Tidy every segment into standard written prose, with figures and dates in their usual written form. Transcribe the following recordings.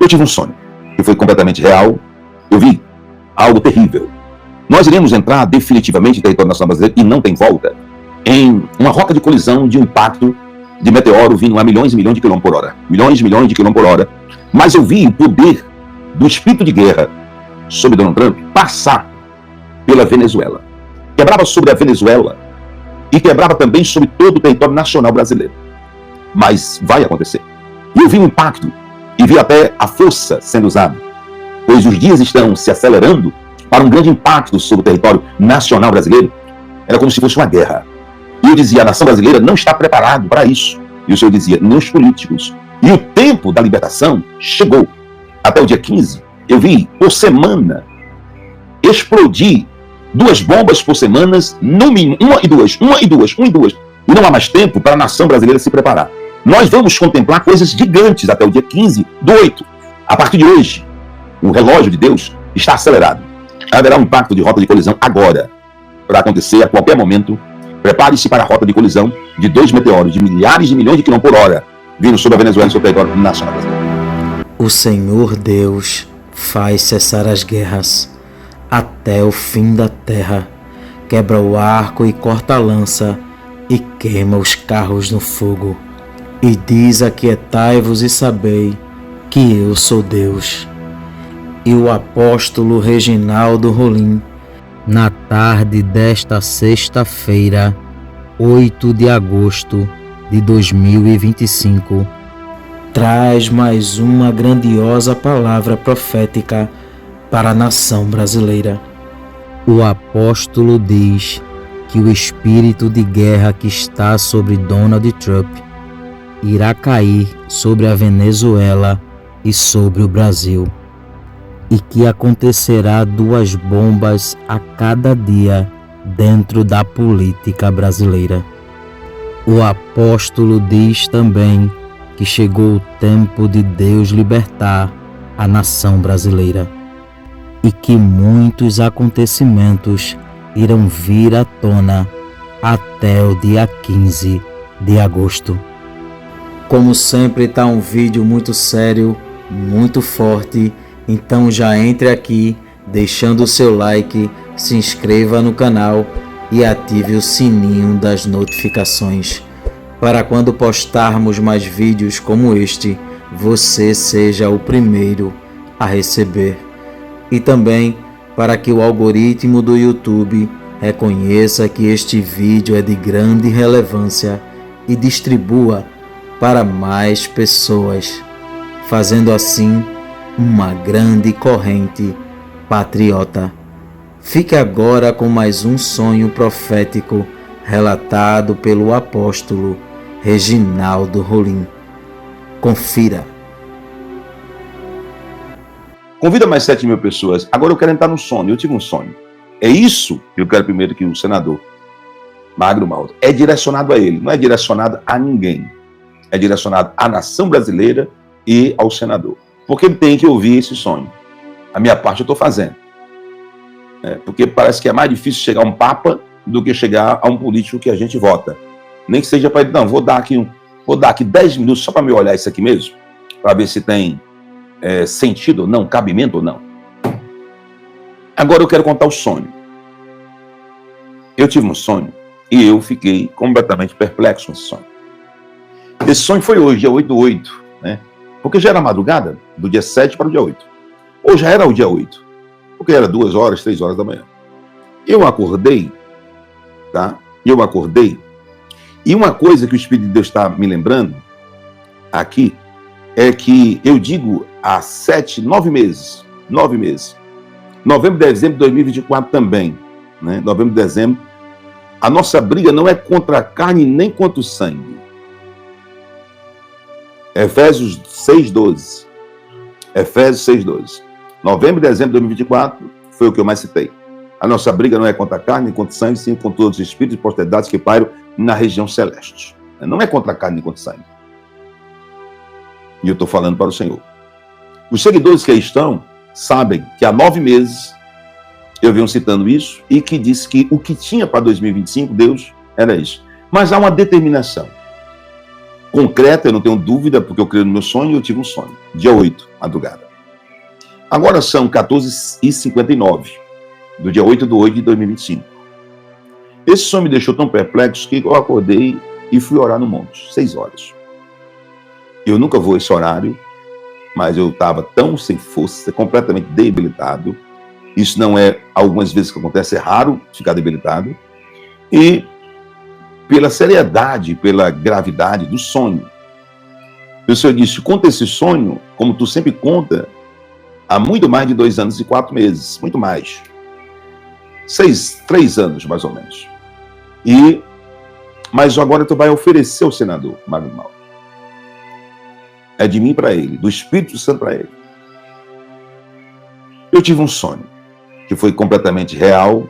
Eu tive um sonho que foi completamente real. Eu vi algo terrível. Nós iremos entrar definitivamente em território nacional brasileiro e não tem volta, em uma rota de colisão, de um impacto de meteoro vindo a milhões e milhões de quilômetros por hora. Milhões e milhões de quilômetros por hora. Mas eu vi o poder do espírito de guerra sobre Donald Trump passar pela Venezuela. Quebrava sobre a Venezuela e quebrava também sobre todo o território nacional brasileiro. Mas vai acontecer. E eu vi o impacto e vi até a força sendo usada, pois os dias estão se acelerando para um grande impacto sobre o território nacional brasileiro. Era como se fosse uma guerra. E eu dizia, a nação brasileira não está preparada para isso. E o Senhor dizia, nem os políticos. E o tempo da libertação chegou. Até o dia 15, eu vi, por semana, explodir 2 bombas por semana, no mínimo, 1 e 2. E não há mais tempo para a nação brasileira se preparar. Nós vamos contemplar coisas gigantes até o dia 15 do 8. A partir de hoje, o relógio de Deus está acelerado. Haverá um impacto de rota de colisão agora, para acontecer a qualquer momento. Prepare-se para a rota de colisão de 2 meteoros de milhares de milhões de quilômetros por hora, vindo sobre a Venezuela e sobre o território nacional brasileiro. O Senhor Deus faz cessar as guerras até o fim da terra, quebra o arco e corta a lança, e queima os carros no fogo. E diz: aquietai-vos e sabei que eu sou Deus. E o apóstolo Reginaldo Rolim, na tarde desta sexta-feira, 8 de agosto de 2025, traz mais uma grandiosa palavra profética para a nação brasileira. O apóstolo diz que o espírito de guerra que está sobre Donald Trump irá cair sobre a Venezuela e sobre o Brasil, e que acontecerá 2 bombas a cada dia dentro da política brasileira. O apóstolo diz também que chegou o tempo de Deus libertar a nação brasileira e que muitos acontecimentos irão vir à tona até o dia 15 de agosto. Como sempre, está um vídeo muito sério, muito forte. Então já entre aqui, deixando o seu like, se inscreva no canal e ative o sininho das notificações, para quando postarmos mais vídeos como este, você seja o primeiro a receber. E também para que o algoritmo do YouTube reconheça que este vídeo é de grande relevância e distribua para mais pessoas, fazendo assim uma grande corrente patriota. Fique agora com mais um sonho profético relatado pelo apóstolo Reginaldo Rolim. Confira. Convida mais 7.000 pessoas. Agora eu quero entrar no sonho. Eu tive um sonho. É isso que eu quero primeiro que o senador Magno Malta. É direcionado a ele, não é direcionado a ninguém. É direcionado à nação brasileira e ao senador. Porque ele tem que ouvir esse sonho. A minha parte eu estou fazendo. Porque parece que é mais difícil chegar a um papa do que chegar a um político que a gente vota. Nem que seja para ele, não, vou dar aqui 10 minutos só para me olhar isso aqui mesmo, para ver se tem sentido ou não, cabimento ou não. Agora eu quero contar o sonho. Eu tive um sonho e eu fiquei completamente perplexo com esse sonho. Esse sonho foi hoje, dia 8/8, né? Porque já era madrugada, do dia 7 para o dia 8. Ou já era o dia 8, porque era 2 horas, 3 horas da manhã. Eu acordei, tá? E uma coisa que o Espírito de Deus está me lembrando aqui é que eu digo há 9 meses, novembro, dezembro de 2024 também, né? Novembro, dezembro, a nossa briga não é contra a carne nem contra o sangue. Efésios 6:12. Efésios 6:12. Novembro e dezembro de 2024 foi o que eu mais citei. A nossa briga não é contra a carne, nem contra o sangue, sim contra todos os espíritos e potestades que pairam na região celeste. Não é contra a carne, nem contra o sangue. E eu estou falando para o Senhor. Os seguidores que aí estão sabem que há 9 meses eu venho citando isso e que disse que o que tinha para 2025, Deus, era isso. Mas há uma determinação. concreta, eu não tenho dúvida, porque eu creio no meu sonho e eu tive um sonho. Dia 8, madrugada. Agora são 14h59, do dia 8/8 de 2025. Esse sonho me deixou tão perplexo que eu acordei e fui orar no monte, 6 horas. Eu nunca vou a esse horário, mas eu estava tão sem força, completamente debilitado. Isso não é algumas vezes que acontece, é raro ficar debilitado. E pela seriedade, pela gravidade do sonho, o Senhor disse: conta esse sonho, como tu sempre conta, há muito mais de 2 anos e 4 meses, muito mais. 3 anos, mais ou menos. Mas agora tu vai oferecer ao senador Magno Malta. É de mim para ele, do Espírito Santo para ele. Eu tive um sonho que foi completamente real.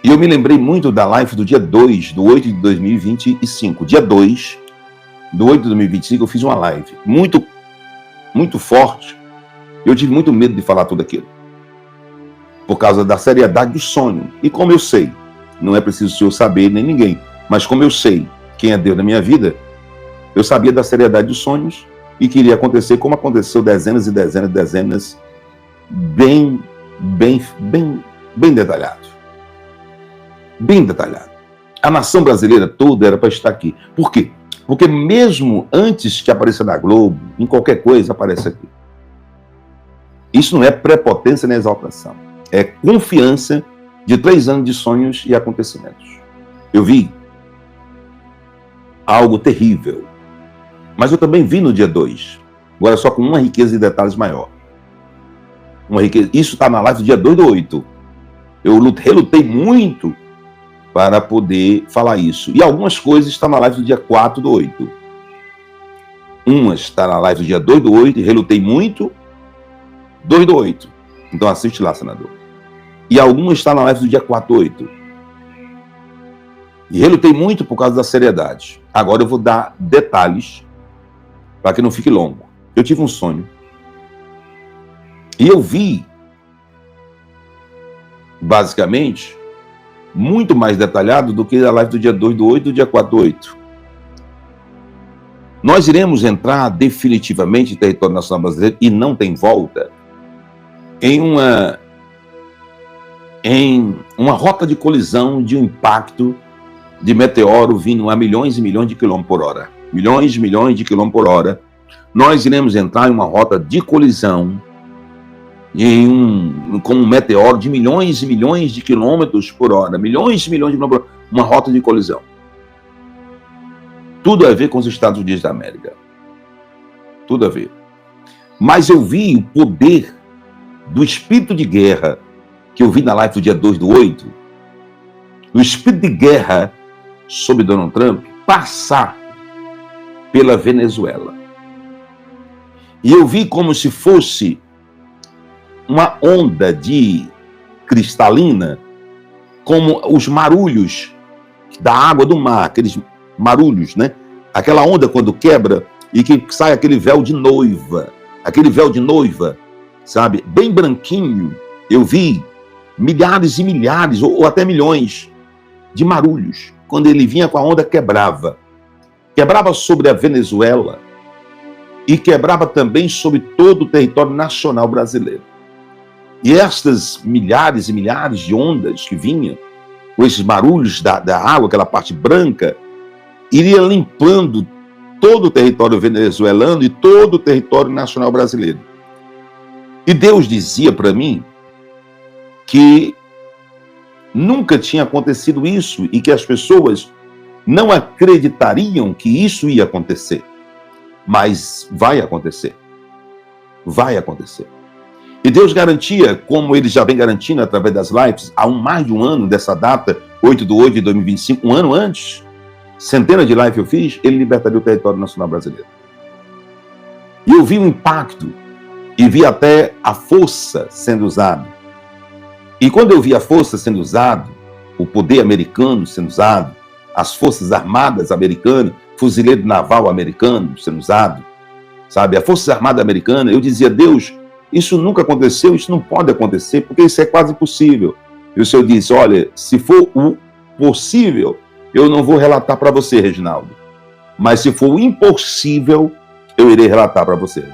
E eu me lembrei muito da live do dia 2, do 8 de 2025. Dia 2, do 8 de 2025, eu fiz uma live muito, muito forte. Eu tive muito medo de falar tudo aquilo, por causa da seriedade do sonho. E como eu sei, não é preciso o senhor saber, nem ninguém, mas como eu sei quem é Deus na minha vida, eu sabia da seriedade dos sonhos e que iria acontecer como aconteceu dezenas e dezenas e dezenas, bem detalhado. Bem detalhado. A nação brasileira toda era para estar aqui. Por quê? Porque mesmo antes que apareça na Globo, em qualquer coisa, aparece aqui. Isso não é prepotência nem exaltação. É confiança de 3 anos de sonhos e acontecimentos. Eu vi algo terrível. Mas eu também vi no dia 2. Agora só com uma riqueza de detalhes maior. Isso está na live do dia 2/8. Eu relutei muito para poder falar isso. E algumas coisas estão na live do dia 4/8. Uma está na live do dia 2/8, e relutei muito, 2/8. Então assiste lá, senador. E alguma está na live do dia 4/8. E relutei muito por causa da seriedade. Agora eu vou dar detalhes para que não fique longo. Eu tive um sonho. E eu vi, basicamente, muito mais detalhado do que a live do dia 2/8 e do dia 4/8. Nós iremos entrar definitivamente em território nacional brasileiro, e não tem volta, em uma rota de colisão de um impacto de meteoro vindo a milhões e milhões de quilômetros por hora. Milhões e milhões de quilômetros por hora. Nós iremos entrar em uma rota de colisão com um meteoro de milhões e milhões de quilômetros por hora. Milhões e milhões de quilômetros por hora. Uma rota de colisão. Tudo a ver com os Estados Unidos da América. Tudo a ver. Mas eu vi o poder do espírito de guerra que eu vi na live do dia 2/8. O espírito de guerra sobre Donald Trump passar pela Venezuela. E eu vi como se fosse uma onda de cristalina, como os marulhos da água do mar, aqueles marulhos, né? Aquela onda quando quebra e que sai aquele véu de noiva, sabe? Bem branquinho. Eu vi milhares e milhares, ou até milhões de marulhos. Quando ele vinha com a onda, quebrava. Quebrava sobre a Venezuela e quebrava também sobre todo o território nacional brasileiro. E estas milhares e milhares de ondas que vinham, com esses barulhos da água, aquela parte branca, iria limpando todo o território venezuelano e todo o território nacional brasileiro. E Deus dizia para mim que nunca tinha acontecido isso e que as pessoas não acreditariam que isso ia acontecer. Mas vai acontecer. Vai acontecer. E Deus garantia, como Ele já vem garantindo através das lives, há mais de um ano dessa data, 8/8 de 2025, um ano antes, centenas de lives eu fiz, Ele libertaria o território nacional brasileiro. E eu vi o impacto, e vi até a força sendo usada. E quando eu vi a força sendo usada, o poder americano sendo usado, as forças armadas americanas, fuzileiro naval americano sendo usado, sabe, a força armada americana, eu dizia: Deus, isso nunca aconteceu, isso não pode acontecer, porque isso é quase impossível. E o Senhor disse: olha, se for o possível, eu não vou relatar para você, Reginaldo. Mas se for o impossível, eu irei relatar para vocês.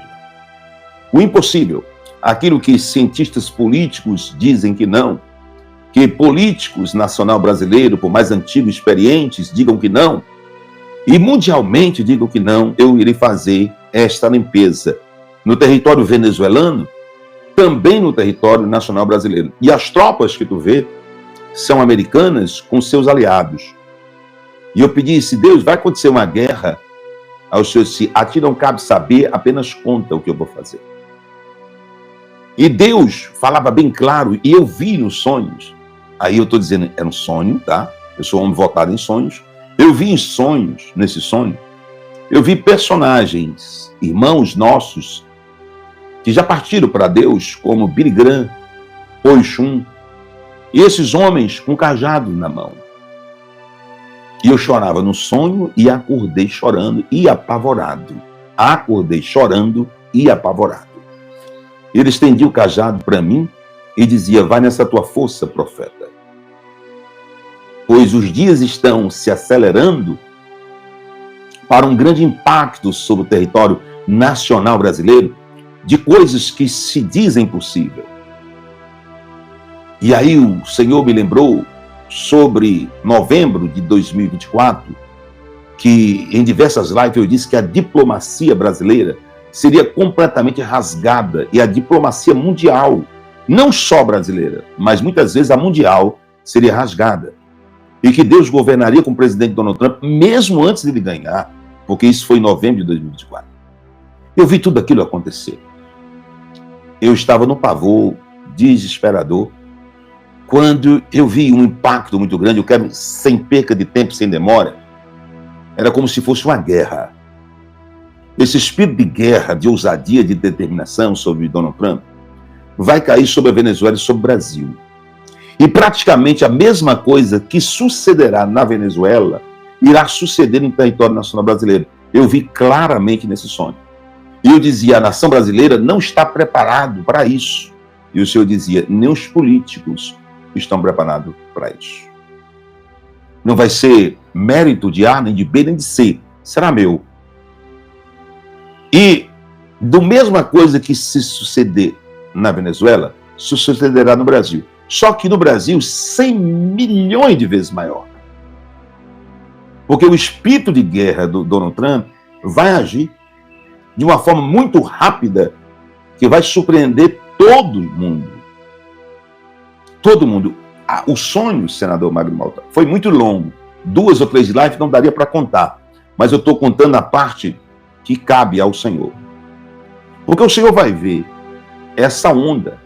O impossível, aquilo que cientistas políticos dizem que não, que políticos nacional brasileiro, por mais antigos, experientes, digam que não, e mundialmente digam que não, eu irei fazer esta limpeza no território venezuelano, também no território nacional brasileiro. E as tropas que tu vê são americanas com seus aliados. E eu pedi, se Deus, vai acontecer uma guerra, aos seus, se a ti não cabe saber, apenas conta o que eu vou fazer. E Deus falava bem claro, e eu vi nos sonhos, aí eu estou dizendo, era um sonho, tá? Eu sou homem voltado em sonhos. Eu vi em sonhos, nesse sonho, eu vi personagens, irmãos nossos, que já partiram para Deus, como Billy Graham, Oixum, e esses homens com cajado na mão. E eu chorava no sonho e acordei chorando e apavorado. Acordei chorando e apavorado. Ele estendia o cajado para mim e dizia, vai nessa tua força, profeta. Pois os dias estão se acelerando para um grande impacto sobre o território nacional brasileiro de coisas que se dizem possível. E aí o Senhor me lembrou sobre novembro de 2024, que em diversas lives eu disse que a diplomacia brasileira seria completamente rasgada e a diplomacia mundial, não só brasileira, mas muitas vezes a mundial seria rasgada. E que Deus governaria com o presidente Donald Trump mesmo antes de ele ganhar, porque isso foi em novembro de 2024. Eu vi tudo aquilo acontecer. Eu estava no pavor desesperador, quando eu vi um impacto muito grande, eu quero sem perca de tempo, sem demora, era como se fosse uma guerra. Esse espírito de guerra, de ousadia, de determinação sobre Donald Trump, vai cair sobre a Venezuela e sobre o Brasil. E praticamente a mesma coisa que sucederá na Venezuela, irá suceder no território nacional brasileiro. Eu vi claramente nesse sonho. E eu dizia, a nação brasileira não está preparada para isso. E o Senhor dizia, nem os políticos estão preparados para isso. Não vai ser mérito de A, nem de B, nem de C. Será meu. E do mesma coisa que se suceder na Venezuela, sucederá no Brasil. Só que no Brasil, 100 milhões de vezes maior. Porque o espírito de guerra do Donald Trump vai agir de uma forma muito rápida que vai surpreender todo mundo. Todo mundo. O sonho, senador Magno Malta, foi muito longo. 2 ou 3 lives não daria para contar. Mas eu estou contando a parte que cabe ao Senhor. Porque o Senhor vai ver essa onda.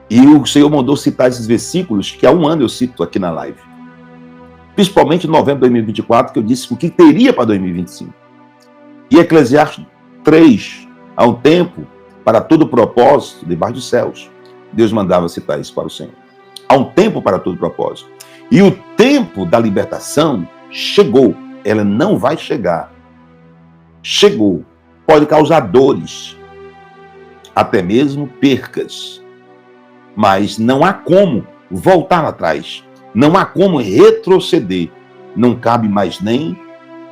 E o Senhor mandou citar esses versículos que há um ano eu cito aqui na live. Principalmente em novembro de 2024, que eu disse o que teria para 2025. E Eclesiastes 3, há um tempo para todo propósito debaixo dos céus. Deus mandava citar isso para o Senhor. Há um tempo para todo propósito. E o tempo da libertação chegou. Ela não vai chegar. Chegou. Pode causar dores. Até mesmo percas. Mas não há como voltar atrás. Não há como retroceder. Não cabe mais nem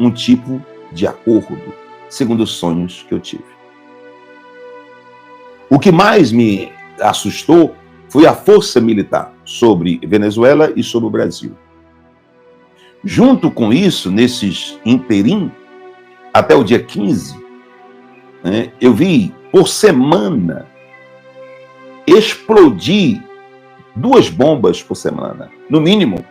um tipo de acordo, segundo os sonhos que eu tive. O que mais me assustou foi a força militar sobre Venezuela e sobre o Brasil. Junto com isso, nesses interim, até o dia 15, eu vi por semana explodir 2 bombas por semana, no mínimo.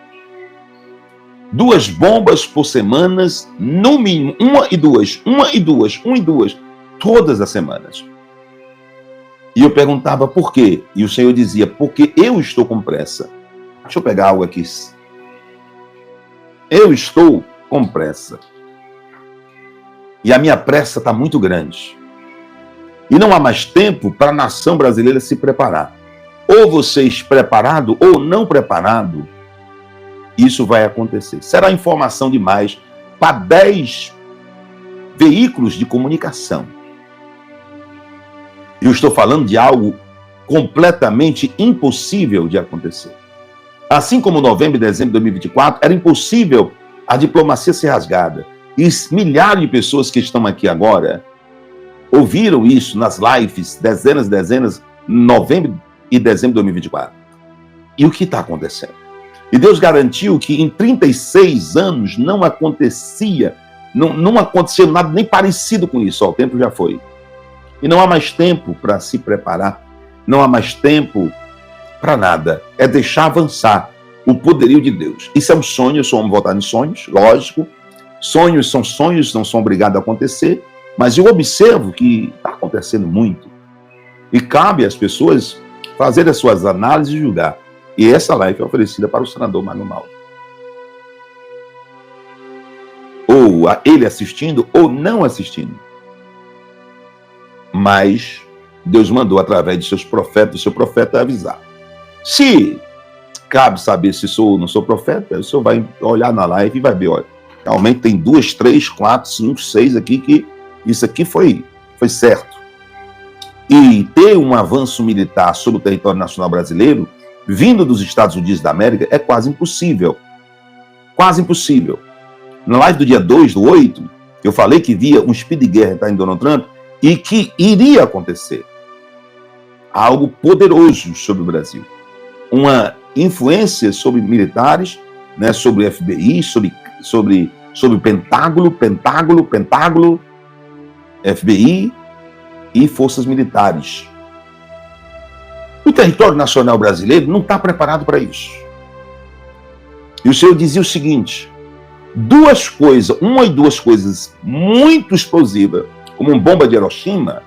2 bombas por semana, no mínimo. 1 e 2, 1 e 2, 1 e 2, todas as semanas. E eu perguntava por quê? E o Senhor dizia, porque eu estou com pressa. Deixa eu pegar algo aqui. Eu estou com pressa. E a minha pressa está muito grande. E não há mais tempo para a nação brasileira se preparar. Ou vocês preparado ou não preparado, isso vai acontecer. Será informação demais para 10 veículos de comunicação. Eu estou falando de algo completamente impossível de acontecer. Assim como novembro e dezembro de 2024, era impossível a diplomacia ser rasgada. E milhares de pessoas que estão aqui agora ouviram isso nas lives, dezenas, novembro e dezembro de 2024. E o que está acontecendo? E Deus garantiu que em 36 anos não aconteceu nada nem parecido com isso. Ó, o tempo já foi. E não há mais tempo para se preparar, não há mais tempo para nada. É deixar avançar o poderio de Deus. Isso é um sonho, eu sou um homem voltado em sonhos, lógico. Sonhos, não são obrigados a acontecer, mas eu observo que está acontecendo muito. E cabe às pessoas fazer as suas análises e julgar. E essa live é oferecida para o senador Magno Malta. Ou a ele assistindo, ou não assistindo. Mas Deus mandou através de seus profetas, do seu profeta avisar. Se cabe saber se sou ou não sou profeta, o senhor vai olhar na live e vai ver, olha, realmente tem 2, 3, 4, 5, 6 aqui que isso aqui foi certo. E ter um avanço militar sobre o território nacional brasileiro, vindo dos Estados Unidos da América, é quase impossível. Quase impossível. Na live do dia 2/8, eu falei que via um speed de guerra em Donald Trump e que iria acontecer algo poderoso sobre o Brasil. Uma influência sobre militares, né, sobre o FBI, sobre Pentágono, FBI e forças militares. O território nacional brasileiro não está preparado para isso. E o Senhor dizia o seguinte: uma e duas coisas muito explosivas, como uma bomba de Hiroshima,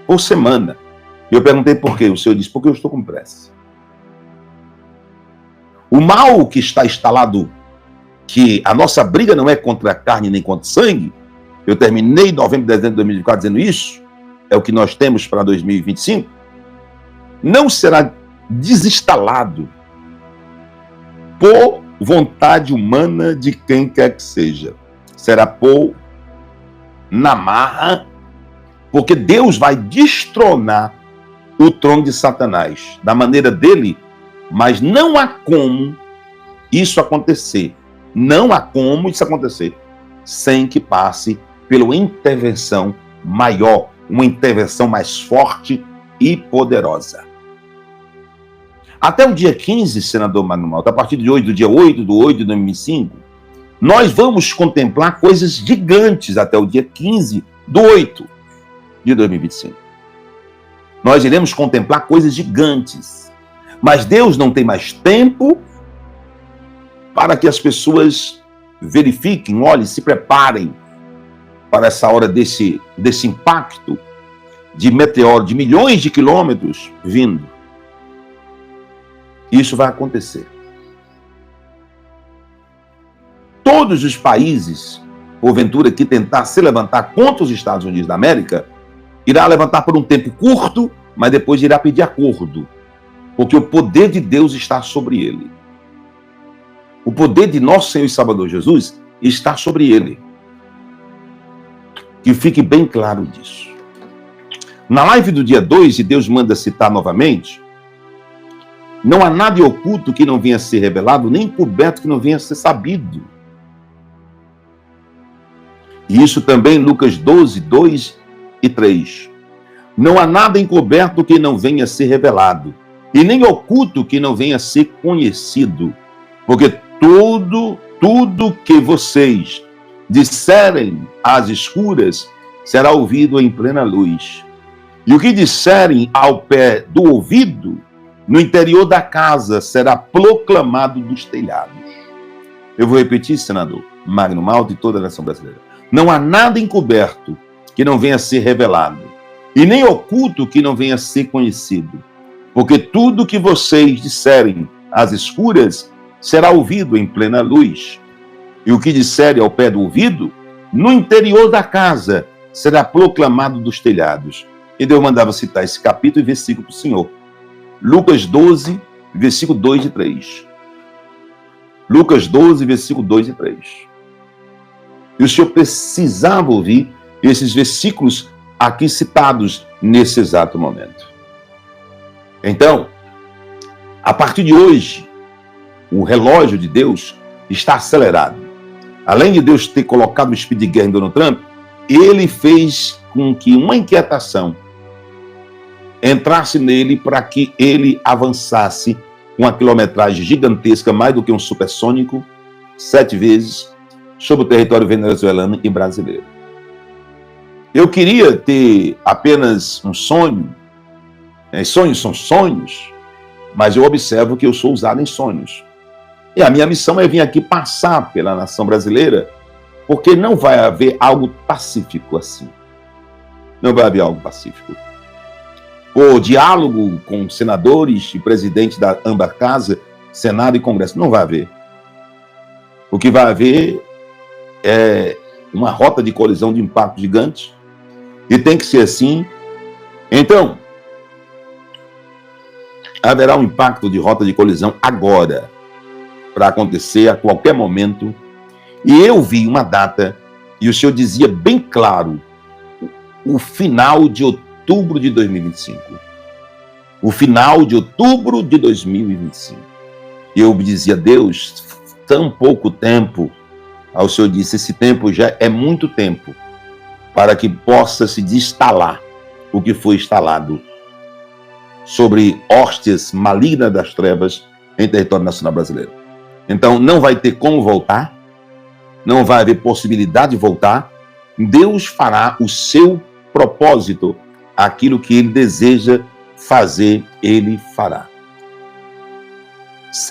por semana. E eu perguntei por quê. O Senhor disse: porque eu estou com pressa. O mal que está instalado, que a nossa briga não é contra a carne nem contra o sangue, eu terminei novembro e dezembro de 2024 dizendo isso, é o que nós temos para 2025, não será desinstalado por vontade humana de quem quer que seja. Será por na marra, porque Deus vai destronar o trono de Satanás, da maneira dele, mas não há como isso acontecer. Não há como isso acontecer sem que passe pela intervenção maior, uma intervenção mais forte e poderosa. Até o dia 15, senador Magno Malta, a partir de hoje, do dia 8/8 de 2005, nós vamos contemplar coisas gigantes até o dia 15/8 de 2025. Nós iremos contemplar coisas gigantes. Mas Deus não tem mais tempo para que as pessoas verifiquem, olhem, se preparem para essa hora desse impacto de meteoro de milhões de quilômetros vindo. Isso vai acontecer. Todos os países, porventura, que tentar se levantar contra os Estados Unidos da América, irá levantar por um tempo curto, mas depois irá pedir acordo, porque o poder de Deus está sobre ele. O poder de nosso Senhor e Salvador Jesus está sobre ele. Que fique bem claro disso. Na live do dia 2, e Deus manda citar novamente, não há nada oculto que não venha a ser revelado, nem encoberto que não venha a ser sabido. E isso também Lucas 12, 2 e 3. Não há nada encoberto que não venha a ser revelado, e nem oculto que não venha a ser conhecido, porque tudo que vocês disserem às escuras será ouvido em plena luz. E o que disserem ao pé do ouvido, no interior da casa, será proclamado dos telhados. Eu vou repetir, senador Magno Malta e toda a nação brasileira. Não há nada encoberto que não venha a ser revelado, e nem oculto que não venha a ser conhecido, porque tudo que vocês disserem às escuras será ouvido em plena luz. E o que disserem ao pé do ouvido, no interior da casa, será proclamado dos telhados. E Deus mandava citar esse capítulo e versículo para o Senhor. Lucas 12, versículo 2 e 3. Lucas 12, versículo 2 e 3. E o Senhor precisava ouvir esses versículos aqui citados nesse exato momento. Então, a partir de hoje, o relógio de Deus está acelerado. além de Deus ter colocado o espírito de guerra em Donald Trump, ele fez com que uma inquietação entrasse nele para que ele avançasse com uma quilometragem gigantesca, mais do que um supersônico, 7 vezes, sobre o território venezuelano e brasileiro. Eu queria ter apenas um sonho, sonhos são sonhos, mas eu observo que eu sou usado em sonhos. E a minha missão é vir aqui passar pela nação brasileira, porque não vai haver algo pacífico assim. Não vai haver algo pacífico. O diálogo com senadores e presidente da ambas casas, Senado e Congresso, não vai haver. O que vai haver é uma rota de colisão de impacto gigante, e tem que ser assim. Então, haverá um impacto de rota de colisão agora, para acontecer a qualquer momento. E eu vi uma data, e o senhor dizia bem claro, o final de outubro de 2025. O final de outubro de 2025. E eu dizia, Deus, tão pouco tempo. Aí o senhor disse, esse tempo já é muito tempo para que possa se desinstalar o que foi instalado sobre hóstias malignas das trevas em território nacional brasileiro. Então, não vai ter como voltar, não vai haver possibilidade de voltar. Deus fará o seu propósito, aquilo que Ele deseja fazer, Ele fará.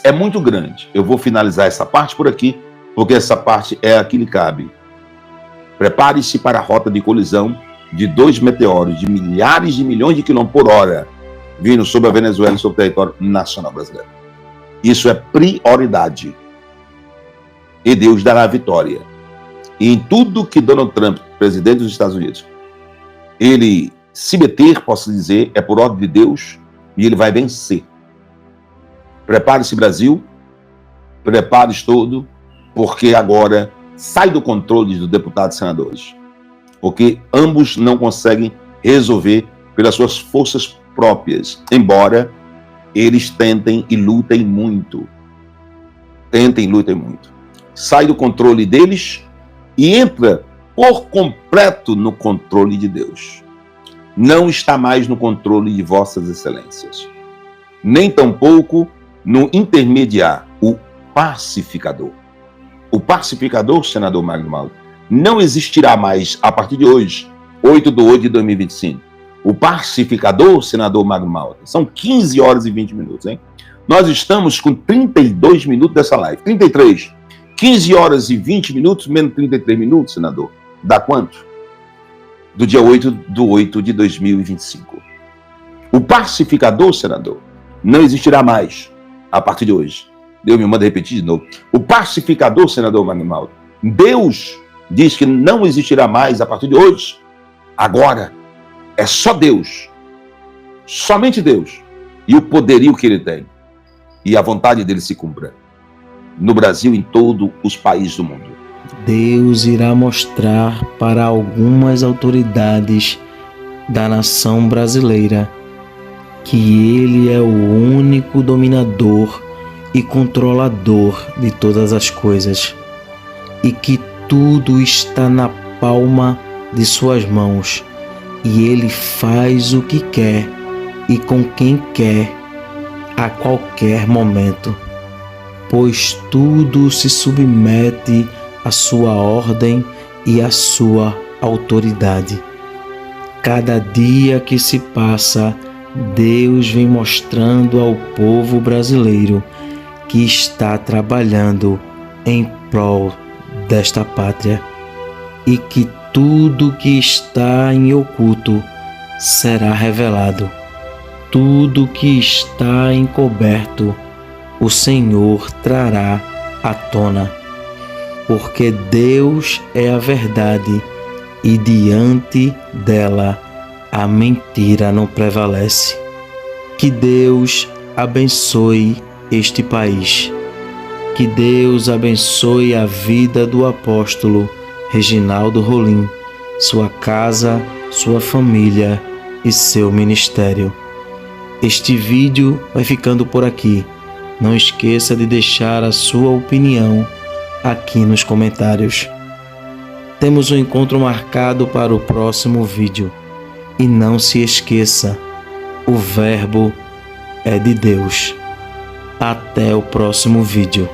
É muito grande. Eu vou finalizar essa parte por aqui, porque essa parte é a que lhe cabe. Prepare-se para a rota de colisão de 2 meteoros de milhares de milhões de quilômetros por hora vindo sobre a Venezuela e sobre o território nacional brasileiro. Isso é prioridade. E Deus dará a vitória. E em tudo que Donald Trump, presidente dos Estados Unidos, ele se meter, posso dizer, é por ordem de Deus, e ele vai vencer. Prepare-se, Brasil, prepare-se todo, porque agora sai do controle dos deputados e senadores. Porque ambos não conseguem resolver pelas suas forças próprias, embora eles tentem e lutem muito. Tentem e lutem muito. Sai do controle deles e entra por completo no controle de Deus. Não está mais no controle de vossas excelências. Nem tampouco no intermediar, o pacificador. O pacificador, senador Magno Malta, não existirá mais a partir de hoje, 8/8/2025. O pacificador, senador Magno Malta, são 15 horas e 20 minutos, hein? Nós estamos com 32 minutos dessa live, 33. 15 horas e 20 minutos, menos 33 minutos, senador. Dá quanto? Do dia 8/8/2025. O pacificador, senador, não existirá mais a partir de hoje. Deus me manda repetir de novo. O pacificador, senador Magno Malta, Deus diz que não existirá mais a partir de hoje. Agora, é só Deus. Somente Deus. E o poderio que Ele tem. E a vontade dele se cumpra. No Brasil e em todos os países do mundo. Deus irá mostrar para algumas autoridades da nação brasileira que Ele é o único dominador e controlador de todas as coisas e que tudo está na palma de suas mãos e Ele faz o que quer e com quem quer a qualquer momento, pois tudo se submete à sua ordem e à sua autoridade. Cada dia que se passa, Deus vem mostrando ao povo brasileiro que está trabalhando em prol desta pátria e que tudo que está em oculto será revelado. Tudo que está encoberto, o Senhor trará à tona, porque Deus é a verdade e diante dela a mentira não prevalece. Que Deus abençoe este país. Que Deus abençoe a vida do apóstolo Reginaldo Rolim, sua casa, sua família e seu ministério. Este vídeo vai ficando por aqui. Não esqueça de deixar a sua opinião aqui nos comentários. Temos um encontro marcado para o próximo vídeo. E não se esqueça, o Verbo é de Deus. Até o próximo vídeo.